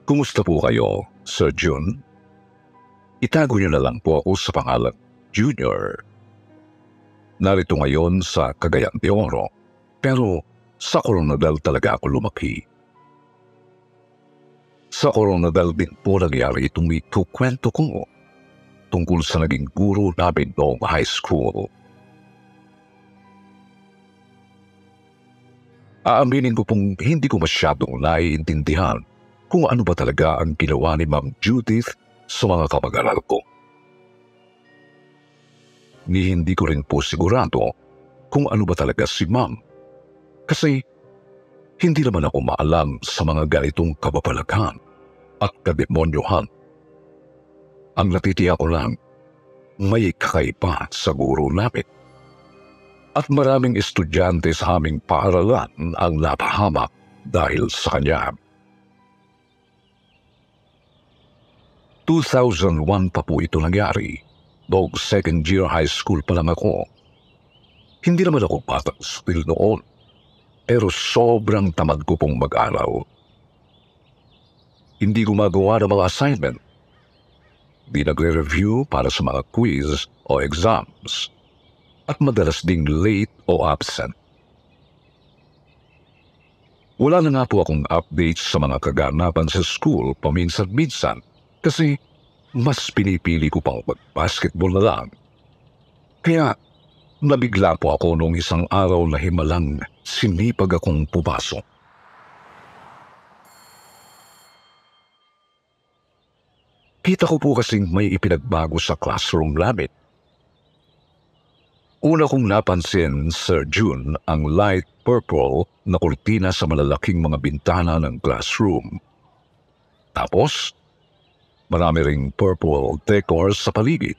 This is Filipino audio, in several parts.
Kumusta po kayo, Sir Jun? Itago niyo na lang po ako sa pangalan Junior. Narito ngayon sa Cagayan de Oro, pero sa Coronadal talaga ako lumaki. Sa Coronadal din po nangyari itong ikukwento ko tungkol sa naging guro namin noong high school. Aaminin ko pong hindi ko masyadong naiintindihan kung ano ba talaga ang ginawa ni Ma'am Judith sa mga kamag-aral ko. Ni hindi ko rin po sigurado kung ano ba talaga si Ma'am, kasi hindi naman ako maalam sa mga ganitong kababalaghan at kademonyohan. Ang natitiyak ko lang, may kakaiba sa guro namin. At maraming estudyante sa aming paaralan ang napahamak dahil sa kanya. 2001 pa po ito nangyari. Noong second year high school pa lang ako. Hindi naman ako batang still noon, pero sobrang tamad ko pong mag-araw. Hindi gumagawa ng mga assignment. Di nagre-review para sa mga quiz o exams. At madalas ding late o absent. Wala na nga po akong updates sa mga kaganapan sa school paminsan-minsan kasi mas pinipili ko pang mag-basketball na lang. Kaya nabigla po ako noong isang araw na himalang sinipag akong pumasok. Kita ko po kasing may ipinagbago sa classroom namin. Una kong napansin, Sir Jun, ang light purple na kurtina sa malalaking mga bintana ng classroom. Tapos, marami ring purple decor sa paligid.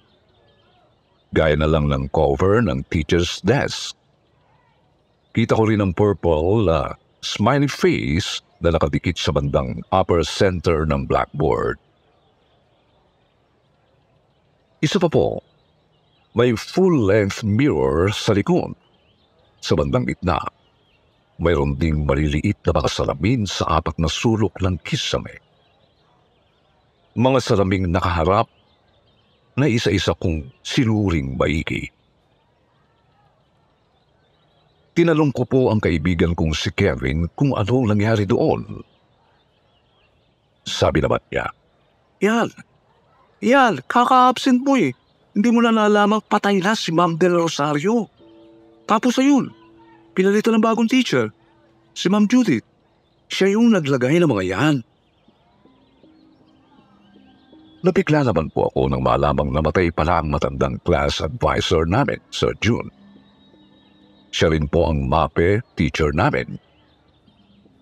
Gaya na lang ng cover ng teacher's desk. Kita ko rin ang purple na smiley face na nakadikit sa bandang upper center ng blackboard. Isa pa po, may full-length mirror sa likod. Sa bandang gitna, mayroon ding maliliit na mga salamin sa apat na sulok ng kisame. Mga salaming nakaharap na isa-isa kong sinuring maigi. Tinanong ko po ang kaibigan kong si Kevin kung ano nangyari doon. Sabi naman niya, Yan, kaka-absent mo eh. Hindi mo na nalamang patay na si Ma'am Del Rosario. Tapos ayun, pinalitan ng bagong teacher, si Ma'am Judith. Siya yung naglagay ng mga yan. Nabigla naman po ako nang malamang namatay pala ang matandang class advisor namin, Sir Jun. Siya rin po ang MAPE teacher namin.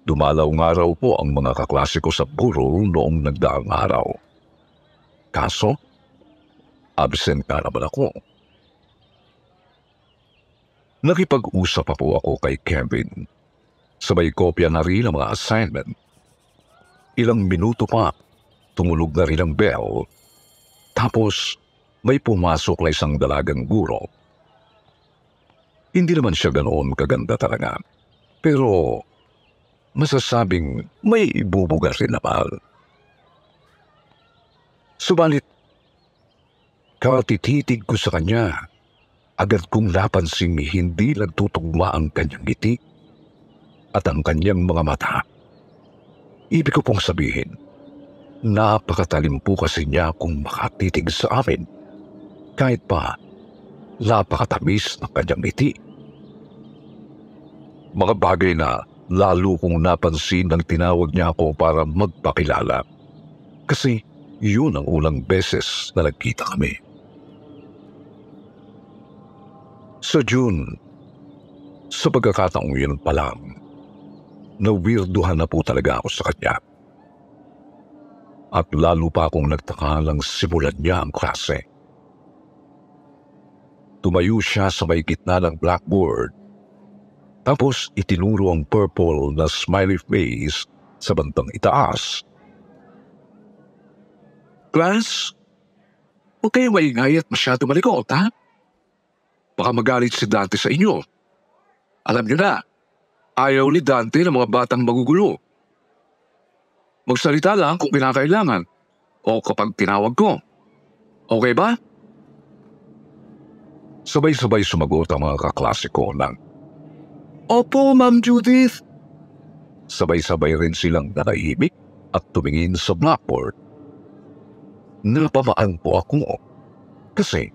Dumalaw nga raw po ang mga kaklase ko sa burol noong nagdaang araw. Kaso, absent ka naman ako. Nakipag-usap pa po ako kay Kevin. Sabay kopya na rin ang mga assignment. Ilang minuto pa, tumulog na rin ang bell. Tapos, may pumasok na isang dalagang guro. Hindi naman siya ganoon kaganda talaga. Pero, masasabing may ibubuga rin naman. Subalit, katititig ko sa kanya, agad kong napansing hindi nagtutugma ang kanyang ngiti at ang kanyang mga mata. Ibig ko pong sabihin, napakatalim po kasi niya kung makatitig sa amin, kahit pa napakatamis ng kanyang ngiti. Mga bagay na lalo kong napansin nang tinawag niya ako para magpakilala, kasi yun ang unang beses na nagkita kami. Sa June, sa pagkakataong yun pa lang, nawirduhan na po talaga ako sa kanya. At lalo pa akong nagtaka lang simulan niya ang klase. Tumayo siya sa may gitna ng blackboard, tapos itinuro ang purple na smiley face sa bandang itaas. Class, huwag kayong maingay at masyado malikot, ha? Baka magalit si Dante sa inyo. Alam niyo na, ayaw ni Dante ng mga batang magugulo. Magsalita lang kung kinakailangan o kapag tinawag ko. Okay ba? Sabay-sabay sumagot ang mga kaklase ko ng, "Opo, Ma'am Judith." Sabay-sabay rin silang nanahimik at tumingin sa blackboard. Napamaan po ako kasi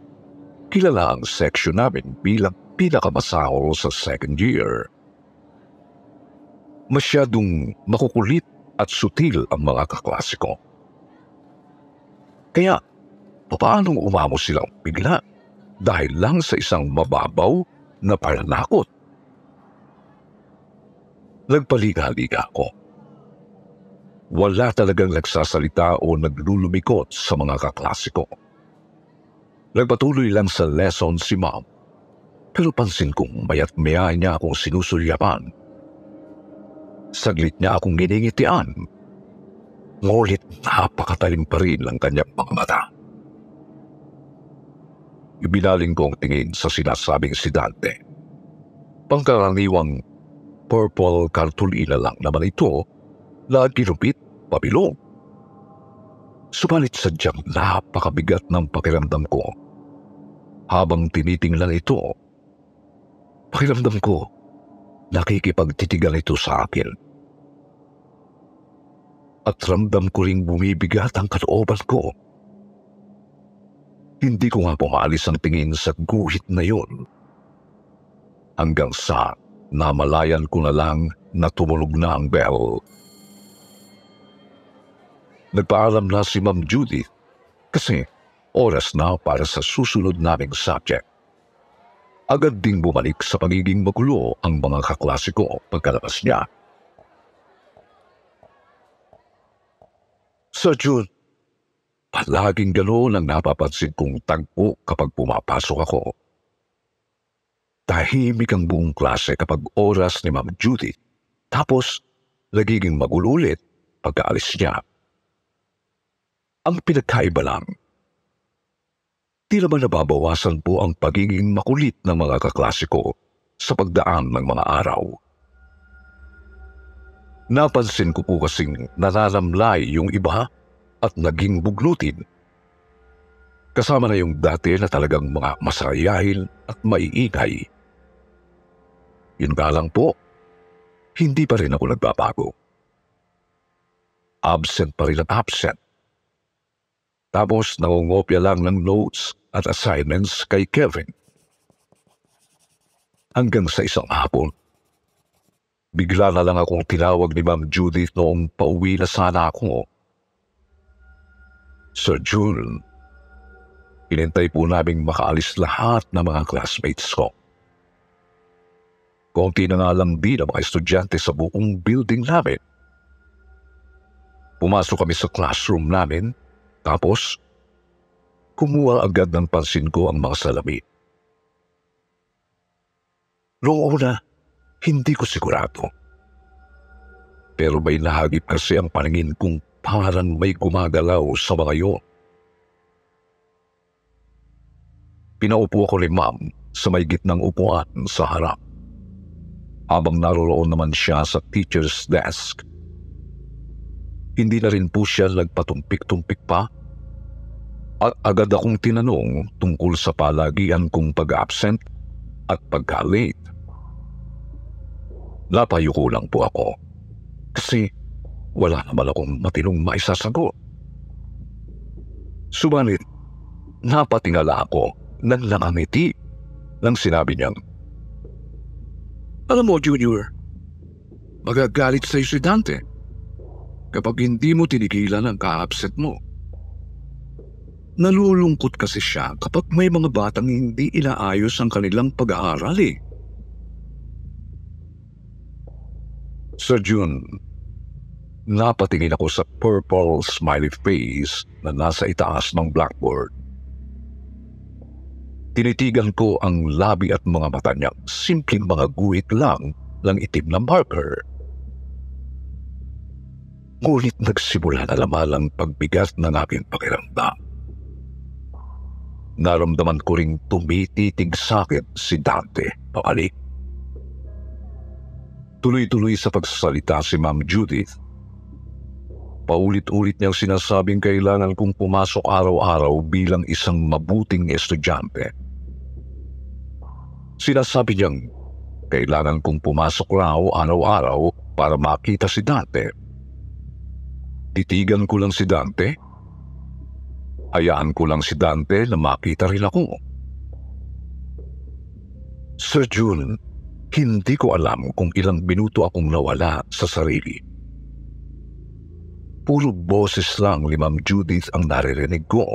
kilala ang section namin bilang pinakamasahol sa second year. Masyadong makukulit at sutil ang mga kaklase ko. Kaya, paanong umamos silang bigla dahil lang sa isang mababaw na pananakot? Nagpaliga-liga ako. Wala talagang nagsasalita o naglulumikot sa mga kaklase ko. Nagpatuloy lang sa lesson si Ma'am, pero pansin kong maya't maya niya akong sinusulyapan. Saglit niya akong giningitian, ngunit napakatalim pa rin ang kanyang mga mata. Ibinaling ko ang tingin sa sinasabing si Dante. Pangkaraniwang purple cartolina lang naman ito na ginupit pabilog. Subalit sadyang napakabigat ng pakiramdam ko. Habang tinitingnan ito, pakiramdam ko nakikipagtitigan ito sa akin. At ramdam ko ring bumibigat ang kalooban ko. Hindi ko nga pumaalis ang tingin sa guhit na yun. Hanggang sa namalayan ko na lang na tumunog na ang bell. Nagpaalam na si Ma'am Judy kasi oras na para sa susunod naming subject. Agad ding bumalik sa pagiging magulo ang mga kaklase ko pagkalabas niya. Sir June, palaging ganoon ang napapansin kong tagpo kapag pumapasok ako. Tahimik ang buong klase kapag oras ni Ma'am Judy, tapos nagiging magulo ulit pagkaalis niya. Ang pinagkaiba lang, di naman nababawasan po ang pagiging makulit ng mga kaklase ko sa pagdaan ng mga araw. Napansin ko po kasing nanalamlay yung iba at naging bugnutin. Kasama na yung dati na talagang mga masayahin at maiingay. Yun nga lang po, hindi pa rin ako nagbabago. Absent pa rin ang absent. Tapos nangungopya lang ng notes at assignments kay Kevin. Hanggang sa isang hapon, bigla na lang akong tinawag ni Ma'am Judith noong pauwi na sana ako. Sir June, hinintay po naming makaalis lahat ng mga classmates ko. Konti na nga lang din ang mga estudyante sa buong building namin. Pumasok kami sa classroom namin, tapos kumuha agad ng pansin ko ang mga salamin. Noong una, hindi ko sigurado. Pero may nahagip kasi ang paningin kung parang may gumagalaw sa mga yun. Pinaupo ako ni Ma'am sa may gitnang upuan sa harap, habang naroroon naman siya sa teacher's desk. Hindi na rin po siya nagpatumpik-tumpik pa at agad akong tinanong tungkol sa palagian kong pag-absent at pagka-late. Napayo ko lang po ako kasi wala naman akong matinong maisasagot. Subalit, napatingala ako ng langangiti nang sinabi niyang, "Alam mo, Junior, magagalit sa'yo si Dante kapag hindi mo tinigilan ang ka-absent mo. Nalulungkot kasi siya kapag may mga batang hindi inaayos ang kanilang pag-aaral eh." Sir June, napatingin ako sa purple smiley face na nasa itaas ng blackboard. Tinitigan ko ang labi at mga mata niya, simpleng mga guhit lang ng itim na marker. Ngunit nagsimula na naman ang pagbigat ng aking pakiramdam. Naramdaman ko ring tumititig sa akin si Dante pabalik. Tuloy-tuloy sa pagsasalita si Ma'am Judith. paulit-ulit niyang sinasabing kailangan kong pumasok araw-araw bilang isang mabuting estudyante. Sinasabi niyang kailangan kong pumasok raw araw-araw para makita si Dante. Titigan ko lang si Dante. Hayaan ko lang si Dante na makita rin ako. Sir June, hindi ko alam kung ilang minuto akong nawala sa sarili. Puro boses lang ni Ma'am Judith ang naririnig ko.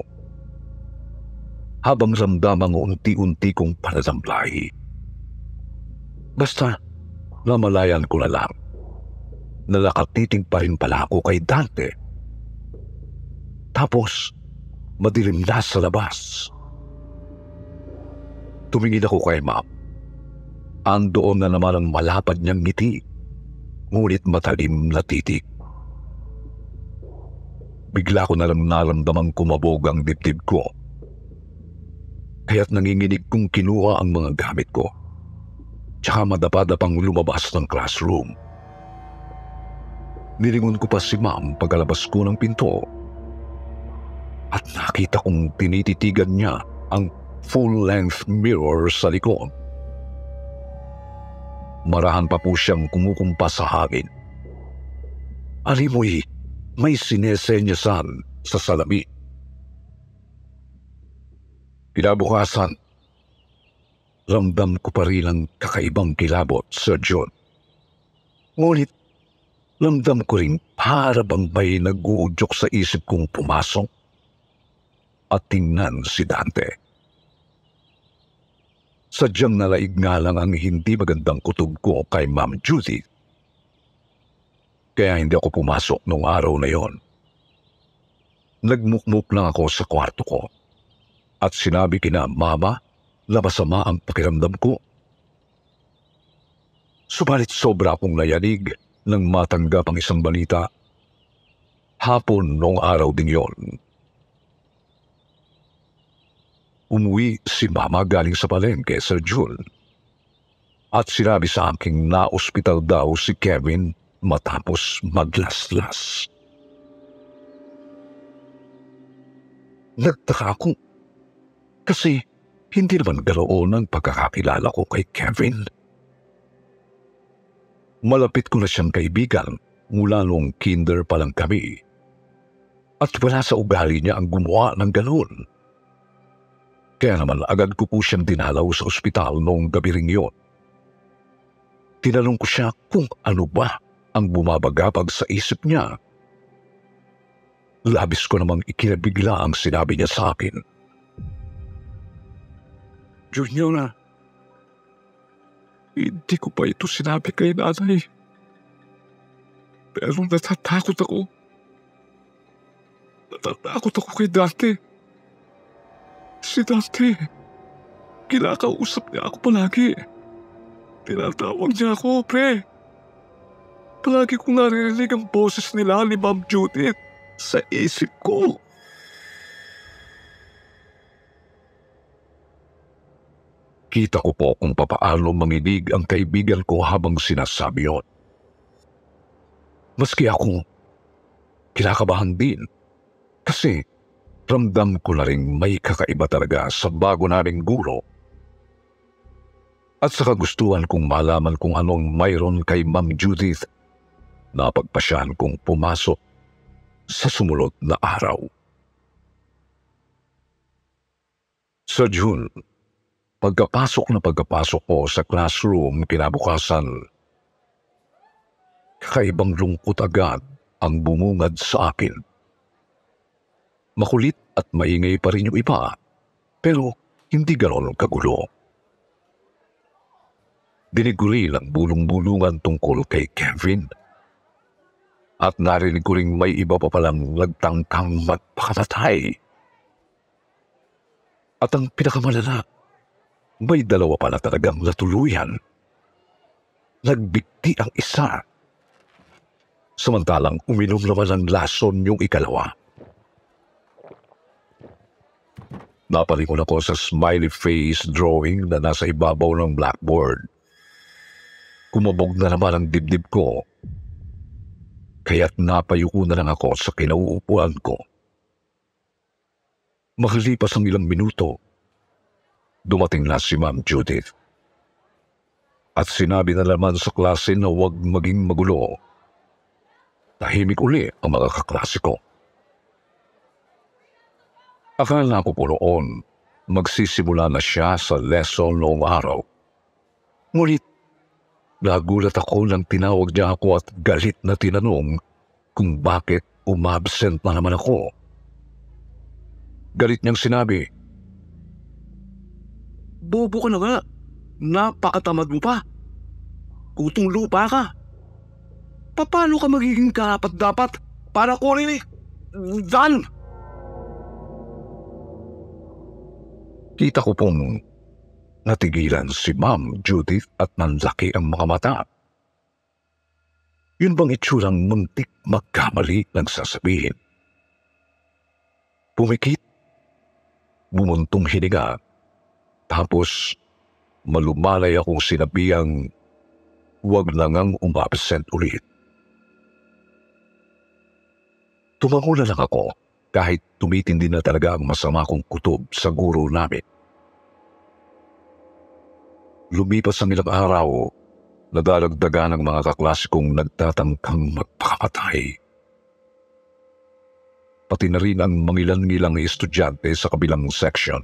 Habang ramdamang unti-unti kong pananamlahi. Basta, namalayan ko na lang. Nalakatiting pa rin pala ako kay Dante. Tapos, madilim na sa labas. Tumingin ako kay Ma'am. Andoon na naman ang malapad niyang ngiti, ngunit matalim na titik. Bigla ko na lang naramdamang kumabog ang dibdib ko. Kaya't nanginginig kong kinuha ang mga gamit ko. Tsaka madapa-dapang lumabas ng classroom. Nilingon ko pa si Ma'am pagkalabas ko ng pinto. At nakita kong tinititigan niya ang full-length mirror sa likod. Marahan pa po siyang kumukumpa sa hangin. Alimoy, may sinesenyasan sa salamin. Kinabukasan, ramdam ko pa rin ang kakaibang kilabot, Sir John. Ngunit, ramdam ko rin para bang may nag-uudyok sa isip kong pumasok at tingnan si Dante. Sadyang nalaig nga lang ang hindi magandang kutob ko kay Ma'am Judy. Kaya hindi ako pumasok nung araw na yon. Nagmukmuk lang ako sa kwarto ko at sinabi kina Mama na masama ang pakiramdam ko. Subalit sobra akong nayanig nang matanggap ang isang balita. Hapon noong araw din yon. Umuwi si Mama galing sa palengke, Sir June. At sinabi sa aking na-ospital daw si Kevin matapos maglaslas. Nagtaka ako kasi hindi naman ganoon ang pagkakakilala ko kay Kevin. Malapit ko na siyang kaibigan mula nung kinder pa lang kami. At wala sa ugali niya ang gumawa ng ganoon. Kaya naman agad ko po siyang dinalaw sa ospital noong gabi ring yun. Tinanong ko siya kung ano ba ang bumabagabag sa isip niya. Labis ko namang ikinabigla ang sinabi niya sa akin. Junior, hindi ko pa ito sinabi kay nanay. Pero natatakot ako. Natatakot ako kay Dante. Si Dante, kinakausap niya ako palagi. Tinatawag niya ako, pre. Palagi kong naririnig ang boses nila ni Ma'am Judith sa isip ko. Kita ko po kung papaano manginig ang kaibigan ko habang sinasabi yun. Maski ako, kinakabahan din. Kasi ramdam ko na rin may kakaiba talaga sa bago naming guro. At sa kagustuhan kong malaman kung anong mayroon kay Ma'am Judith, napagpasyahan kong pumasok sa sumunod na araw. Sir June, pagkapasok ko sa classroom kinabukasan, kakaibang lungkot agad ang bumungad sa akin. Makulit at maingay pa rin yung iba, pero hindi ganon kagulo. Diniguri lang bulong-bulungan tungkol kay Kevin. At narinig ko ring may iba pa palang nagtangkang magpakamatay. At ang pinakamalala, may dalawa pala talagang natuluyan. Nagbigti ang isa. Samantalang uminom naman ng lason yung ikalawa. Napalingon ako sa smiley face drawing na nasa ibabaw ng blackboard. Kumabog na naman ang dibdib ko. kaya't napayuko na lang ako sa kinauupuan ko. Makalipas ang ilang minuto, dumating na si Ma'am Judith. At sinabi na naman sa klase na huwag maging magulo. Tahimik uli ang mga kaklase ko. Akala ko po noon, magsisimula na siya sa lesson noong araw. Ngunit, nagulat ako nang tinawag niya ako at galit na tinanong kung bakit umabsent na naman ako. Galit niyang sinabi, "Bobo ka na nga. Napakatamad mo pa. Kutong lupa ka. Paano ka magiging karapat-dapat para kunin Dan?" Kita ko pong natigilan si Ma'am Judith at nanlaki ang mga mata. Yun bang itsurang muntik magkamali nagsasabihin? Pumikit, bumuntong hininga, tapos malumalay akong sinabihang huwag na ngang umabsent ulit. Tumango na lang ako kahit tumitindi na talaga ang masama kong kutob sa guro namin. Lumipas ang ilang araw, nadadagdagan ang mga kaklase kong nagtatangkang magpakamatay. Pati na rin ang mangilan-ngilang estudyante sa kabilang section.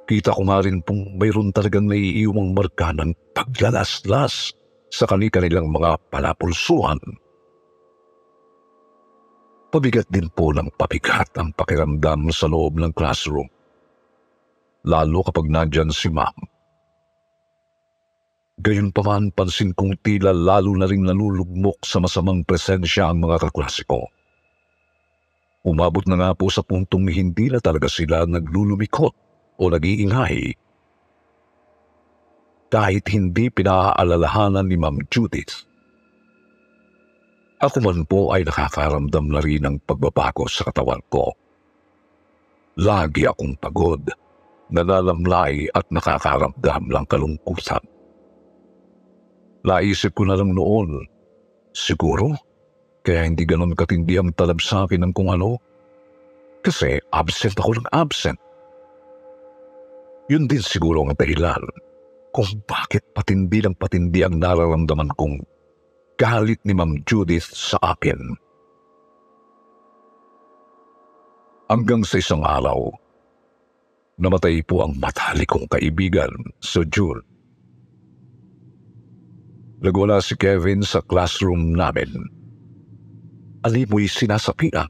Kita ko nga rin pong mayroon talagang naiiwang marka ng paglalaslas sa kanilang mga palapulsuhan. Pabigat din po ng pabigat ang pakiramdam sa loob ng classroom, lalo kapag nandyan si Ma'am. Gayunpaman pansin kong tila lalo na rin nalulugmok sa masamang presensya ang mga kaklase ko. Umabot na nga po sa puntong hindi na talaga sila naglulumikot o nag-iingay. Kahit hindi pinaalalahanan ni Ma'am Judith, ako man po ay nakakaramdam na rin ng pagbabago sa katawan ko. Lagi akong pagod, nalalamlay at nakakaramdam ng kalungkutan. Naisip ko na lang noon, siguro, kaya hindi ganon katindi ang talab sa akin ng kung ano. Kasi absent ako ng absent. Yun din siguro ang dahilan kung bakit patindi ng patindi ang nararamdaman kong galit ni Ma'am Judith sa akin. Hanggang sa isang araw, namatay po ang matalik kong kaibigan sa June. Nagwala si Kevin sa classroom namin. Alimoy sinasapian.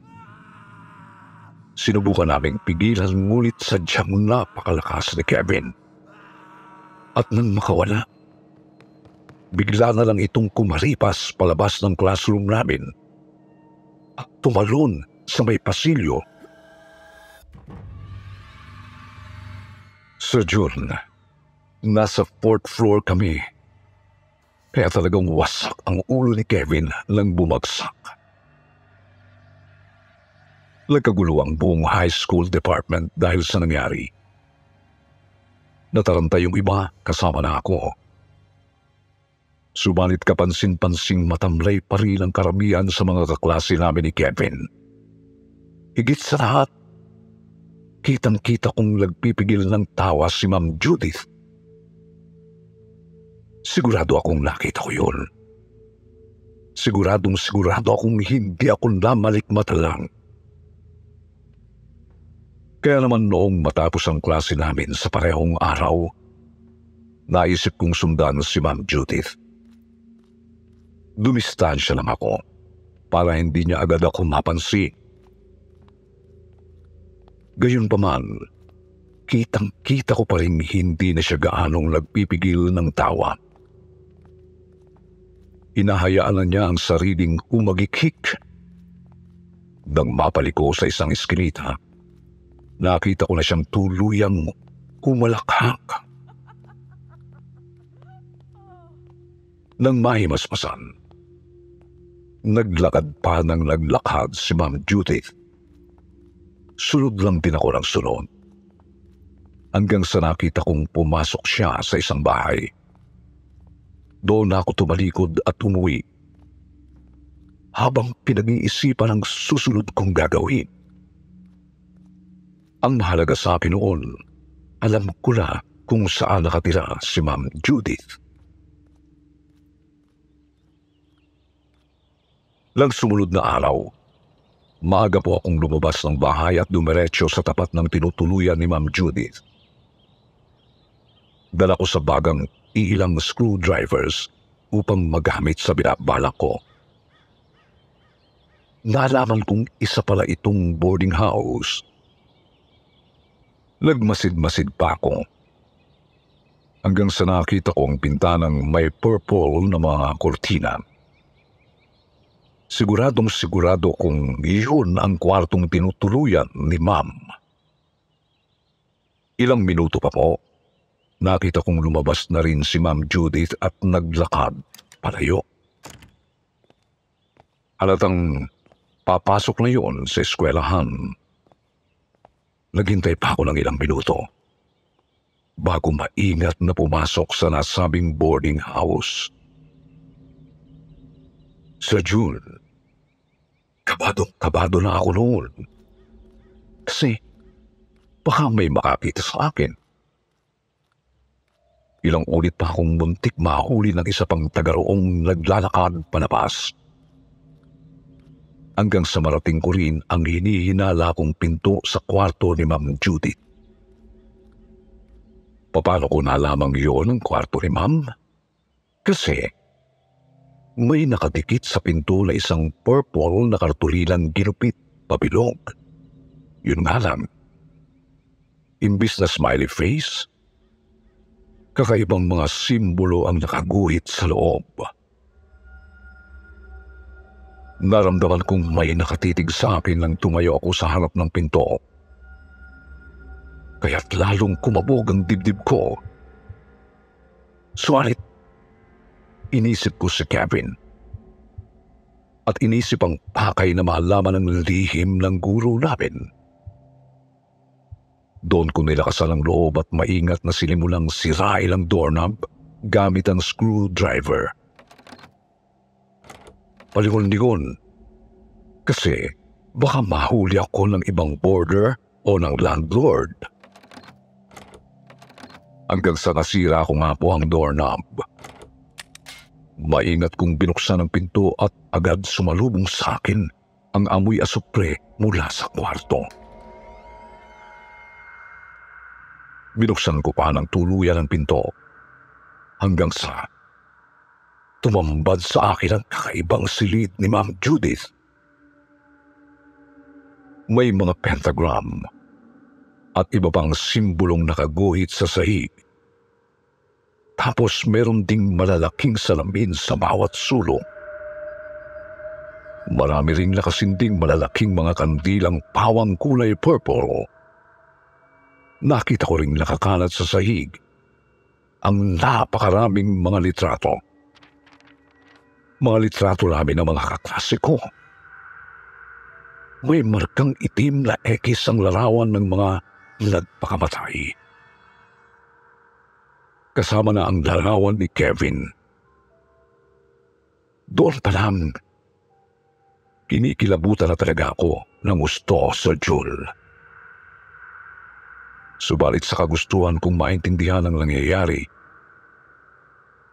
Sinubukan naming pigilan ngunit sadyang napakalakas ni Kevin. At nang makawala, bigla na lang itong kumaripas palabas ng classroom namin at tumalon sa may pasilyo. Sir June, nasa 4th floor kami. Kaya talagang wasak ang ulo ni Kevin nang bumagsak. Nagkagulo ang buong high school department dahil sa nangyari. Nataranta yung iba kasama na ako. Subalit kapansin-pansing matamlay pa rin ang karamihan sa mga kaklase namin ni Kevin. Higit sa lahat, kitang-kita kong nagpipigil ng tawa si Ma'am Judith. Sigurado akong nakita ko yun. Sigurado akong hindi ako namalikmata lang. Kaya naman noong matapos ang klase namin sa parehong araw, naisip kong sundan si Ma'am Judith. Dumistansya lang ako para hindi niya agad ako mapansin. Gayunpaman, kitang-kita ko pa rin hindi na siya gaanong nagpipigil ng tawa. Hinahayaan na niya ang sariling umagikhik. Nang mapaliko sa isang eskinita, nakita ko na siyang tuluyang humalakhak. Nang mahimasmasan, naglakad pa ng naglakad si Ma'am Judith. Sunod lang din ako ng sunod. Hanggang sa nakita kong pumasok siya sa isang bahay. Doon ako tumalikod at umuwi. habang pinag-iisipan ang susunod kong gagawin. Ang mahalaga sa akin noon, alam ko na kung saan nakatira si Ma'am Judith. Lang sumunod na araw, maaga po akong lumabas ng bahay at dumiretso sa tapat ng tinutuluyan ni Ma'am Judith. Dala ko sa bagang ilang screwdrivers upang magamit sa binabalak ko. Nalaman kong isa pala itong boarding house. Nagmasid-masid pa ako hanggang sa nakita ko ang pintanang may purple na mga kortina. Siguradong sigurado kung iyon ang kwartong tinutuluyan ni Ma'am. Ilang minuto pa po, nakita kong lumabas na rin si Ma'am Judith at naglakad palayo. Halatang papasok na yun sa eskwelahan. Naghintay pa ako ng ilang minuto bago maingat na pumasok sa nasabing boarding house. Sir June, kabado na ako noon. Kasi baka may makakita sa akin. Ilang ulit pa akong muntik mahuli ng isa pang tagaroong naglalakad palabas. Hanggang sa marating ko rin ang hinihinala kong pinto sa kwarto ni Ma'am Judith. Paano ko nalamang yun ang kwarto ni Ma'am? Kasi may nakadikit sa pinto na isang purple na kartulilang ginupit pabilog. Yun nga lang, imbis na smiley face, kakaibang mga simbolo ang nakaguhit sa loob. Naramdaman kong may nakatitig sa akin nang tumayo ako sa harap ng pinto. Kaya't lalong kumabog ang dibdib ko. Subalit, inisip ko si Kevin. At inisip ang pakay na malaman ng lihim ng guro namin. Doon ko nilakasan ang loob at maingat na sinimulang sirain ang doorknob gamit ang screwdriver. Palingon-lingon kasi baka mahuli ako ng ibang boarder o ng landlord. Hanggang sa nasira ko nga po ang doorknob. Maingat kong binuksan ang pinto at agad sumalubong sa akin ang amoy asupre mula sa kwarto. Binuksan ko pa ng tuluyan ang pinto hanggang sa tumambad sa akin ang kakaibang silid ni Ma'am Judith. May mga pentagram at iba pang simbolong nakaguhit sa sahig. Tapos meron ding malalaking salamin sa bawat sulok. Marami ring nakasinding malalaking mga kandilang pawang kulay purple. Nakita ko ring nakakalat sa sahig ang napakaraming mga litrato. Mga litrato namin ng mga kaklase ko. May markang itim na X ang larawan ng mga nagpakamatay. Kasama na ang larawan ni Kevin. Doon pa lang, kinikilabutan na talaga ako ng gusto, Sir Jules. Subalit sa kagustuhan kong maintindihan ang nangyayari,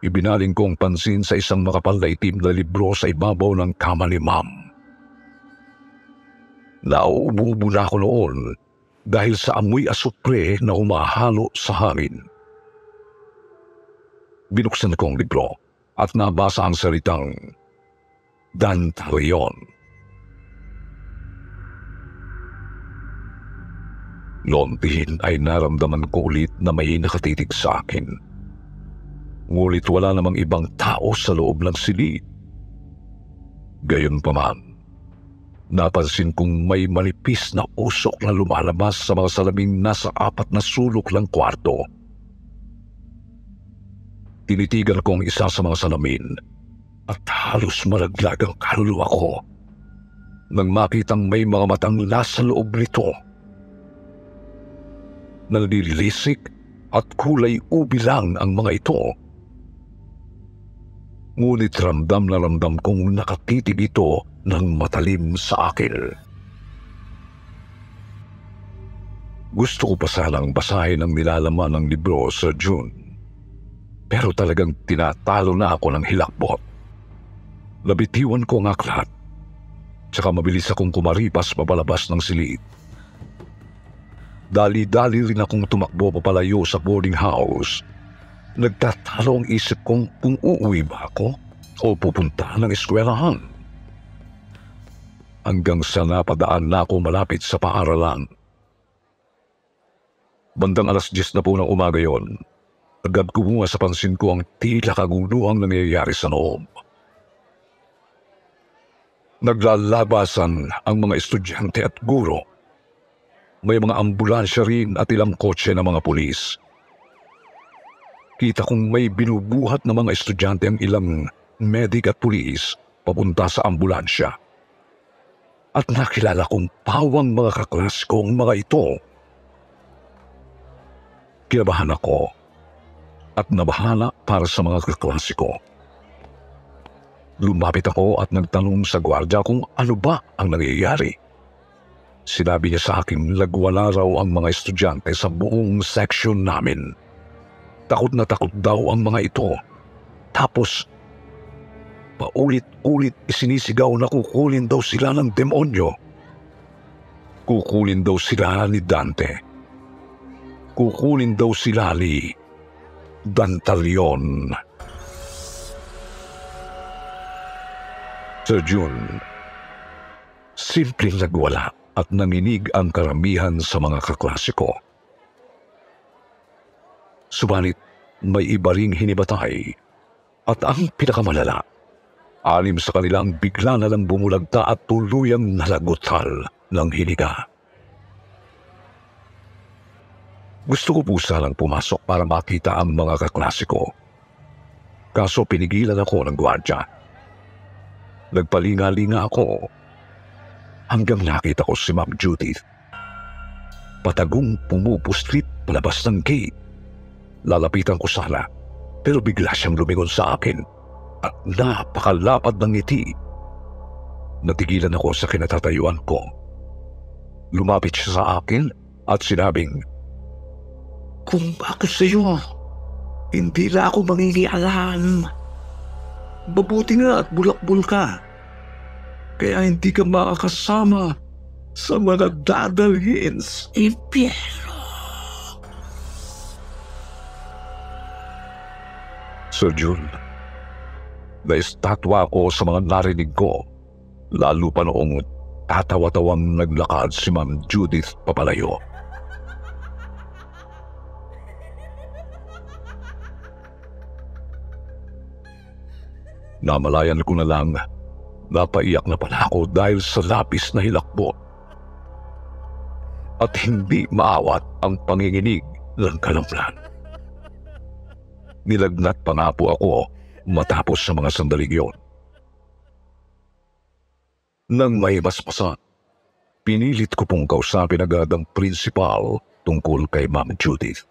ibinaling ko ang pansin sa isang makapal na itim na libro sa ibabaw ng kama ni Ma'am. Nauubo na ako noon dahil sa amoy asupre na humahalo sa hangin. Binuksan ko ang libro at nabasa ang salitang Dantalion. Noon din ay naramdaman ko ulit na may nakatitig sa akin. Ngunit wala namang ibang tao sa loob ng silid. Gayunpaman, napansin kong may manipis na usok na lumalabas sa mga salaming nasa 4 na sulok ng kwarto. Tinitigan ko ang isa sa mga salamin at halos malaglag ang kaluluwa ko nang makitang may mga matang nasa loob nito. Nalililisik at kulay ubi lang ang mga ito. Ngunit ramdam na ramdam kong nakatitig ito ng matalim sa akin. Gusto ko pa sanang basahin ang nilalaman ng libro, Sir Jun. Pero talagang tinatalo na ako ng hilakbot. Nabitiwan ko ang aklat. Tsaka mabilis akong kumaripas papalabas ng silid. Dali-dali rin akong tumakbo papalayo sa boarding house. Nagtatalo ang isip kong kung uuwi ba ako o pupunta ng eskwelahan. Hanggang sa napadaan na ako malapit sa paaralan. Bandang 10:00 na po ng umaga yon, agad kumuha sa pansin ko ang tila kaguluhang nangyayari sa loob. Naglalabasan ang mga estudyante at guro. May mga ambulansya rin at ilang kotse ng mga pulis. Kita kong may binubuhat ng mga estudyante ang ilang medic at pulis papunta sa ambulansya. At nakilala kong pawang mga kaklas kong mga ito. Kinabahan ako at nabahala para sa mga kaklase ko. Lumapit ako at nagtanong sa gwardya kung ano ba ang nangyayari. Sinabi niya sa akin nagwala raw ang mga estudyante sa buong section namin. Takot na takot daw ang mga ito. Tapos, paulit-ulit isinisigaw na kukulin daw sila ng demonyo. Kukulin daw sila ni Dante. Kukulin daw sila ni Dantalion. Sir Jun, simpleng nagwala at nanginig ang karamihan sa mga kaklase ko. Subalit, may iba ring hinibatay at ang pinakamalala, 6 sa kanila ang bigla na lang bumulagta at tuluyang nalagutal ng hininga. Gusto ko po sanang pumasok para makita ang mga kaklase ko. Kaso pinigilan ako ng gwardya. Nagpalinga-linga ako hanggang nakita ko si Ma'am Judith. Patagong pumupustrit palabas ng gate. Lalapitan ko sana, pero bigla siyang lumingon sa akin at napakalapad ng ngiti. Natigilan ako sa kinatatayuan ko. Lumapit siya sa akin at sinabing, "Kung bakit sa'yo, hindi na ako mangingialam. Mabuti nga at bulakbol ka. Kaya hindi ka makakasama sa mga dadalhin sa impyerno." Sir Jun, naistatwa ako sa mga narinig ko, lalo pa noong tatawa-tawang naglakad si Ma'am Judith papalayo. Namalayan ko na lang, napaiyak na pala ako dahil sa lapis na hilakbot. At hindi maawat ang panginginig ng kalamlan. Nilagnat pa nga po ako matapos sa mga sandaling yun. Nang may basbasan, pinilit ko pong kausapin agad ang principal tungkol kay Ma'am Judith.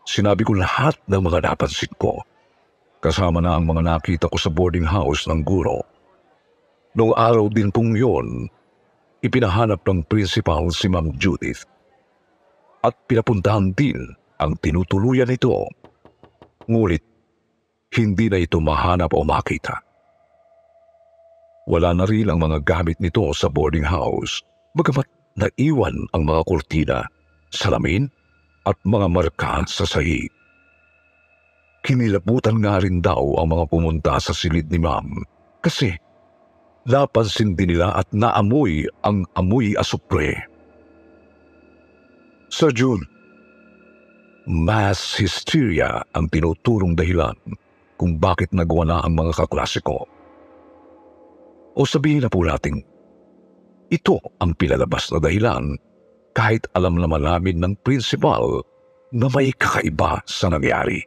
Sinabi ko lahat ng mga napansin ko, kasama na ang mga nakita ko sa boarding house ng guro. Noong araw din pong yun, ipinahanap ng principal si Ma'am Judith at pinapuntahan din ang tinutuluyan nito. Ngunit, hindi na ito mahanap o makita. Wala na rin ang mga gamit nito sa boarding house, bagamat naiwan ang mga kurtina, salamin at mga marka sa sahig. Kinilabutan nga rin daw ang mga pumunta sa silid ni Ma'am kasi napansin din nila at naamoy ang amoy asupre. Sir Jun, mass hysteria ang tinuturong dahilan kung bakit nagwala ang mga kaklase ko. O sabihin na po natin, ito ang pinalabas na dahilan kahit alam naman namin ng principal na may kakaiba sa nangyari.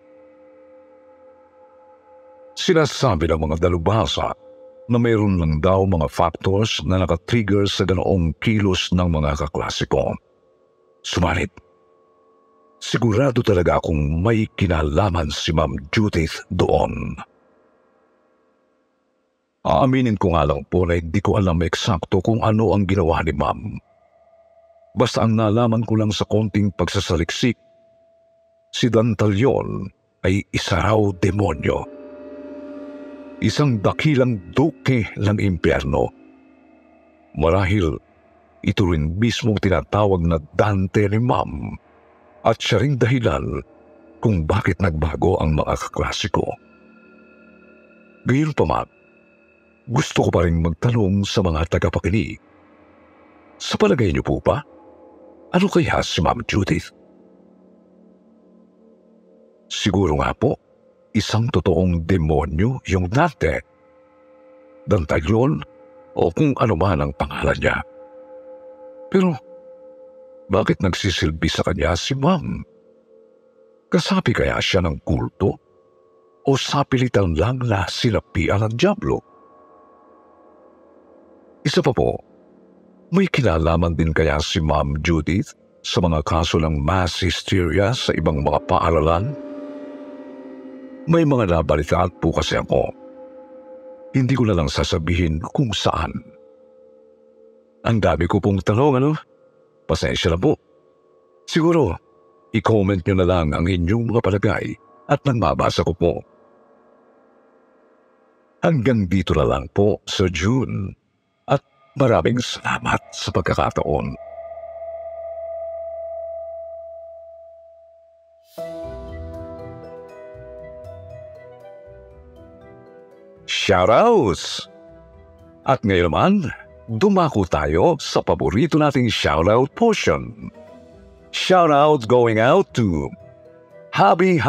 Sinasabi ng mga dalubhasa na mayroon lang daw mga factors na nakatrigger sa ganoong kilos ng mga kaklase ko. Sumalit, sigurado talaga akong may kinalaman si Ma'am Judith doon. Aaminin ko nga lang po na hindi ko alam eksakto kung ano ang ginawa ni ma'am. Basta ang nalaman ko lang sa konting pagsasaliksik, si Dantalion ay isa raw demonyo. Isang dakilang duke ng impyerno. Marahil ito rin mismong tinatawag na Dante ni ma'am at siya ring dahilan kung bakit nagbago ang mga kaklase ko. Gayunpaman, gusto ko pa rin magtanong sa mga tagapakinig. Sa palagay niyo po ba, ano kaya si Ma'am Judith? Siguro nga po, isang totoong demonyo yung Dante, Dantalion o kung ano man ang pangalan niya. Pero, bakit nagsisilbi sa kanya si Ma'am? Kasapi kaya siya ng kulto? O sapilitan lang na sinapian ng dyablo? Isa pa po, may kinalaman din kaya si Ma'am Judith sa mga kaso ng mass hysteria sa ibang mga paaralan? May mga nabalitaan po kasi ako. Hindi ko na lang sasabihin kung saan. Ang dami ko pong tanong, ano? Pasensya na po. Siguro, i-comment nyo na lang ang inyong mga palagay at nang mabasa ko po. Hanggang dito na lang po, Sir June. At maraming salamat sa pagkakataon. Shoutouts! At ngayon naman, dumako tayo sa paborito nating shoutout portion. Shoutouts going out to Habi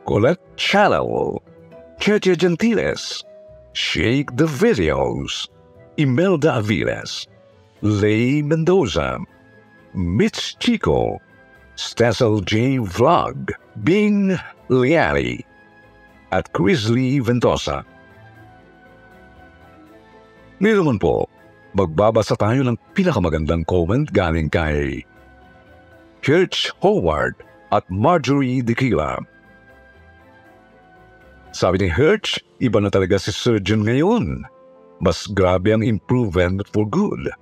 Colette Channel, Ketia Gentiles, Shake the Videos, Imelda Aviles, Lay Mendoza, Mitch Chico, Stessel J. Vlog, Bing Liali, at Chris Lee Ventosa. Ngayon naman po, magbabasa tayo ng pinakamagandang comment galing kay Kirch Howard at Marjorie Dequila. Sabi ni Hirsch, iba na talaga si Surgeon ngayon. Mas grabe ang improvement for good.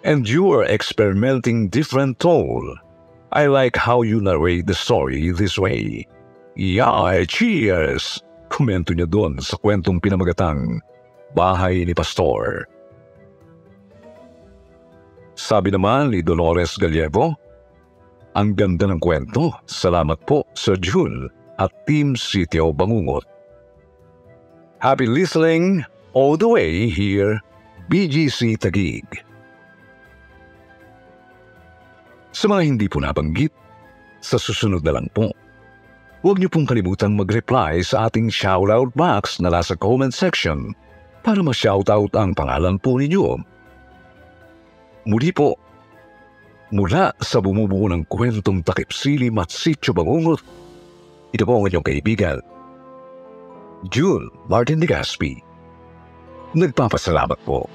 And you are experimenting different toll. I like how you narrate the story this way. Yeah, cheers! Komento niya doon sa kwentong pinamagatang Bahay ni Pastor. Sabi naman ni Dolores Gallego, ang ganda ng kwento. Salamat po, Sir June at Team Sitio Bangungot. Happy listening all the way here, BGC Taguig. Sa mga hindi po nabanggit, sa susunod na lang po, huwag niyo pong kalimutang mag-reply sa ating shoutout box na nasa comment section para ma-shoutout ang pangalan po ninyo. Muli po, mula sa bumubuo ng kwentong Takip Silim at Sitio Bangungot, ito po ang inyong kaibigan, June Martin de Gaspi. Nagpapasalamat po.